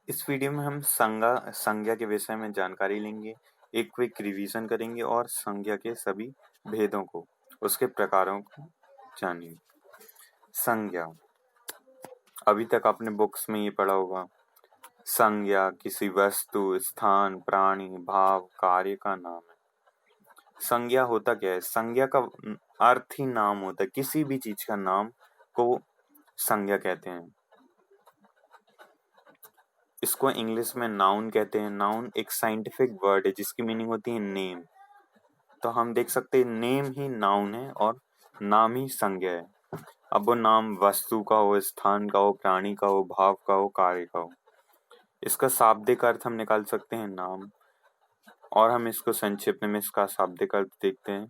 इस वीडियो में हम संज्ञा के विषय में जानकारी लेंगे, एक क्विक रिवीजन करेंगे और संज्ञा के सभी भेदों को, उसके प्रकारों को जानेंगे। संज्ञा, अभी तक आपने बुक्स में ये पढ़ा होगा। संज्ञा किसी वस्तु, स्थान, प्राणी, भाव, कार्य का नाम है। संज्ञा होता क्या है? संज्ञा का अर्थ ही नाम होता है। किसी भी चीज का नाम को संज्ञा कहते हैं। इसको इंग्लिश में नाउन कहते हैं। नाउन एक साइंटिफिक वर्ड है जिसकी मीनिंग होती है नेम। तो हम देख सकते हैं नेम ही नाउन है और नाम ही संज्ञा है। अब वो नाम वस्तु का हो, स्थान का हो, प्राणी का हो, भाव का हो, कार्य का हो। इसका शाब्दिक अर्थ हम निकाल सकते हैं नाम, और हम इसको संक्षिप्त में इसका शाब्दिक अर्थ देखते हैं।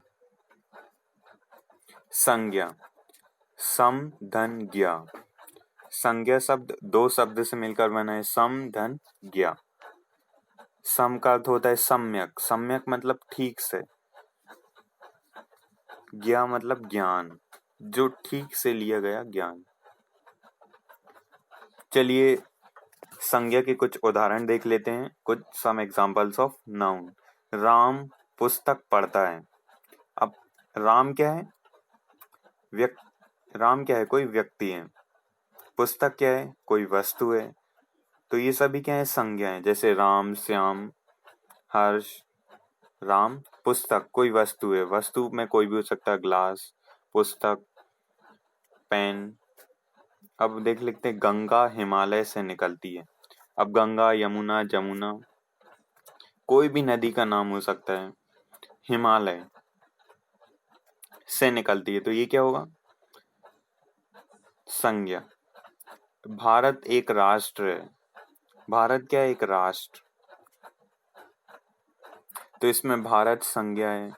संज्ञा, सम धन ज्ञा। संज्ञा शब्द दो शब्द से मिलकर बना है, सम धन ज्ञा। सम का अर्थ होता है सम्यक। सम्यक मतलब ठीक से, ज्ञा मतलब ज्ञान, जो ठीक से लिया गया ज्ञान। चलिए संज्ञा के कुछ उदाहरण देख लेते हैं, कुछ some examples of noun. Ram पुस्तक पढ़ता है। अब राम क्या है? राम क्या है? कोई व्यक्ति है। पुस्तक क्या है? कोई वस्तु है। तो ये सभी क्या है? संज्ञा है। जैसे राम, श्याम, हर्ष। राम पुस्तक कोई वस्तु है। वस्तु में कोई भी हो सकता है, ग्लास, पुस्तक, पेन। अब देख लेते हैं गंगा हिमालय से निकलती है। अब गंगा, यमुना, जमुना, कोई भी नदी का नाम हो सकता है। हिमालय से निकलती है, तो ये क्या होगा? संज्ञा। भारत एक राष्ट्र है। भारत क्या है? एक राष्ट्र। तो इसमें भारत संज्ञा है,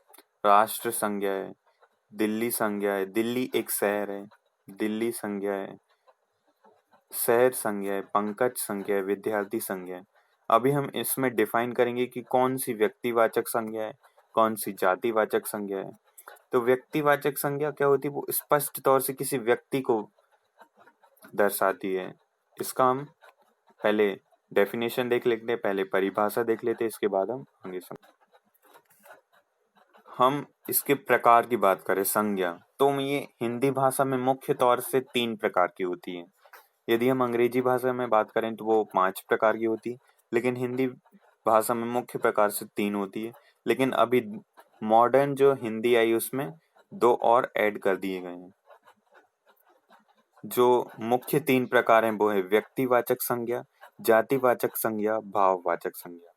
राष्ट्र संज्ञा है, दिल्ली संज्ञा है। दिल्ली एक शहर है, दिल्ली संज्ञा है, शहर संज्ञा है, पंकज संज्ञा है, विद्यार्थी संज्ञा है। अभी हम इसमें डिफाइन करेंगे कि कौन सी व्यक्तिवाचक संज्ञा है, कौन सी जातिवाचक संज्ञा है। तो व्यक्तिवाचक संज्ञा क्या होती है? वो स्पष्ट तौर से किसी व्यक्ति को दर्शाती है। इसका हम पहले डेफिनेशन देख लेते हैं, पहले परिभाषा देख लेते हैं, इसके बाद हम आगे हम इसके प्रकार की बात करें संज्ञा, तो ये हिंदी भाषा में मुख्य तौर से 3 प्रकार की होती है। यदि हम अंग्रेजी भाषा में बात करें तो वो 5 प्रकार की होती है, लेकिन हिंदी भाषा में मुख्य प्रकार से 3 होती है। लेकिन अभी मॉडर्न जो हिंदी आई उसमें 2 और ऐड कर दिए गए हैं। जो मुख्य 3 प्रकार हैं वो है व्यक्तिवाचक संज्ञा, जातिवाचक संज्ञा, भाववाचक संज्ञा।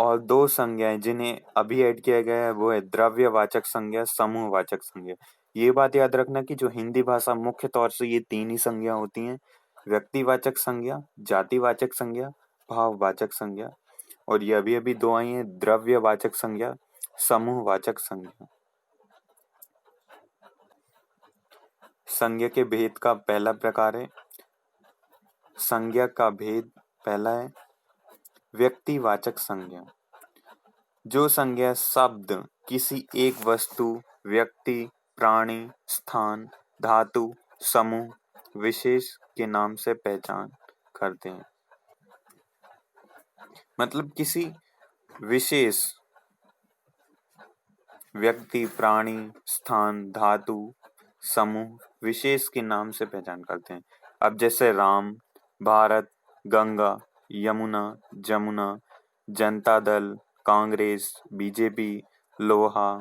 और 2 संज्ञाएं जिन्हें अभी ऐड किया गया है वो है द्रव्यवाचक संज्ञा, समूहवाचक संज्ञा। ये बात याद रखना कि जो हिंदी भाषा मुख्य तौर से ये 3 ही संज्ञा होती हैं, व्यक्तिवाचक संज्ञा, जातिवाचक संज्ञा, भाववाचक संज्ञा। और ये अभी अभी 2 आई हैं, द्रव्यवाचक संज्ञा, समूहवाचक संज्ञा। संज्ञा के भेद का पहला प्रकार है, संज्ञा का भेद पहला है व्यक्तिवाचक संज्ञा। जो संज्ञा शब्द किसी एक वस्तु, व्यक्ति, प्राणी, स्थान, धातु, समूह, विशेष के नाम से पहचान करते हैं। मतलब किसी विशेष व्यक्ति, प्राणी, स्थान, धातु, समूह, विशेष के नाम से पहचान करते हैं। अब जैसे राम, भारत, गंगा, यमुना, जमुना, जनता दल, कांग्रेस, बीजेपी, लोहा,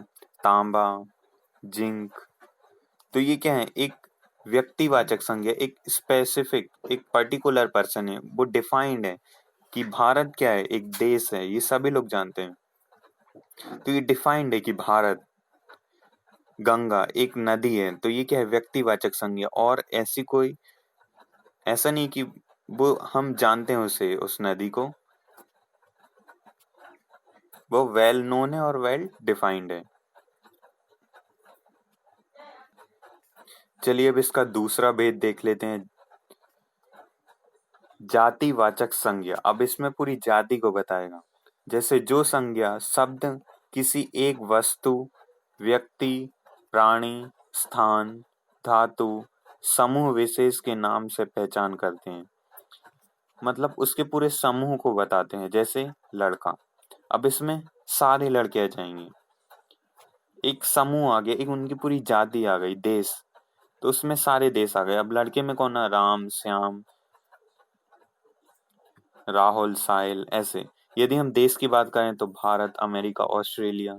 तांबा, जिंक। तो ये क्या है? एक व्यक्तिवाचक संज्ञा, एक स्पेसिफिक, एक पर्टिकुलर पर्सन है, वो डिफाइंड है कि भारत क्या है? एक देश है, ये सभी लोग जानते हैं। तो ये डिफाइंड है कि भारत, गंगा एक नदी है, तो ये क्या है? व्यक्तिवाचक संज्ञा। और ऐसी कोई, ऐसा नहीं कि वो हम जानते हैं उसे, उस नदी को, वो वेल नोन है और वेल डिफाइंड है। चलिए अब इसका दूसरा भेद देख लेते हैं, जातिवाचक संज्ञा। अब इसमें पूरी जाति को बताएगा। जैसे जो संज्ञा शब्द किसी एक वस्तु, व्यक्ति, प्राणी, स्थान, धातु, समूह विशेष के नाम से पहचान करते हैं, मतलब उसके पूरे समूह को बताते हैं। जैसे लड़का, अब इसमें सारे लड़के आ जाएंगे, एक समूह आ गया, एक उनकी पूरी जाति आ गई। देश, तो उसमें सारे देश आ गए। अब लड़के में कौन है? राम, श्याम, राहुल, साहिल, ऐसे। यदि हम देश की बात करें तो भारत, अमेरिका, ऑस्ट्रेलिया,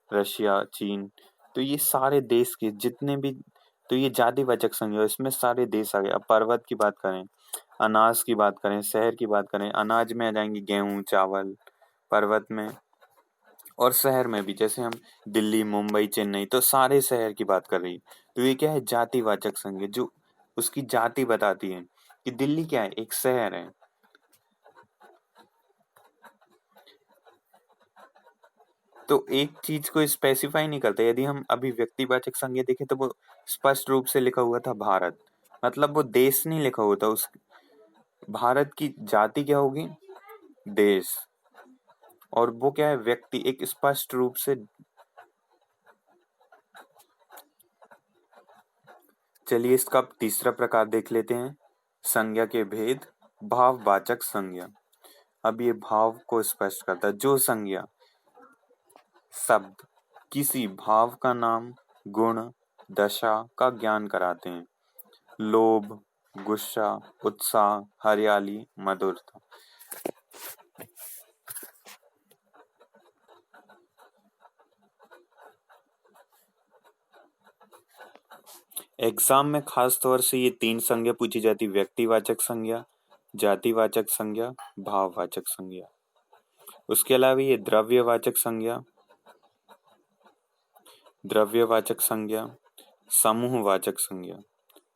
रशिया, चीन। तो ये सारे देश के जितने भी, तो ये जातिवाचक संज्ञा, इसमें सारे देश आ गए। अब पर्वत की बात करें, अनाज की बात करें, शहर की बात करें, अनाज में आ जाएंगे गेहूं, चावल, पर्वत में। और शहर में भी, जैसे हम दिल्ली, मुंबई, चेन्नई, तो सारे शहर की बात कर रही। तो ये क्या है? जातिवाचक संज्ञा, जो उसकी जाति बताती है कि दिल्ली क्या है? एक शहर है। तो एक चीज को स्पेसिफाई नहीं करता। यदि हम अभी व्यक्तिवाचक संज्ञा देखें तो वो स्पष्ट रूप से लिखा हुआ था भारत, मतलब वो देश नहीं लिखा हुआ था। उस भारत की जाति क्या होगी? देश। और वो क्या है? व्यक्ति, एक स्पष्ट रूप से। चलिए इसका अब तीसरा प्रकार देख लेते हैं, संज्ञा के भेद। भाववाचक संज्ञा। अब ये भाव को स्पष्ट करता है। जो संज्ञा शब्द किसी भाव का नाम, गुण, दशा का ज्ञान कराते हैं। लोभ, गुस्सा, उत्साह, हरियाली, मधुरता। एग्जाम में खास तौर से ये तीन संज्ञा पूछी जाती: व्यक्तिवाचक संज्ञा, जातिवाचक संज्ञा, भाववाचक संज्ञा। उसके अलावा ये द्रव्यवाचक संज्ञा, समूहवाचक संज्ञा,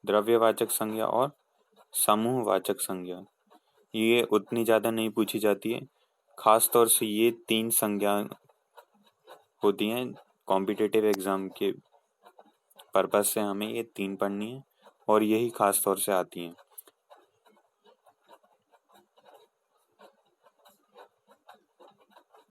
द्रव्यवाचक संज्ञा और समूहवाचक संज्ञा, ये उतनी ज्यादा नहीं पूछी जाती है। खास तौर से ये तीन संज्ञा होती हैं कॉम्पिटिटिव एग्जाम के पर्पज से, हमें ये तीन पढ़नी है और यही खास तौर से आती हैं।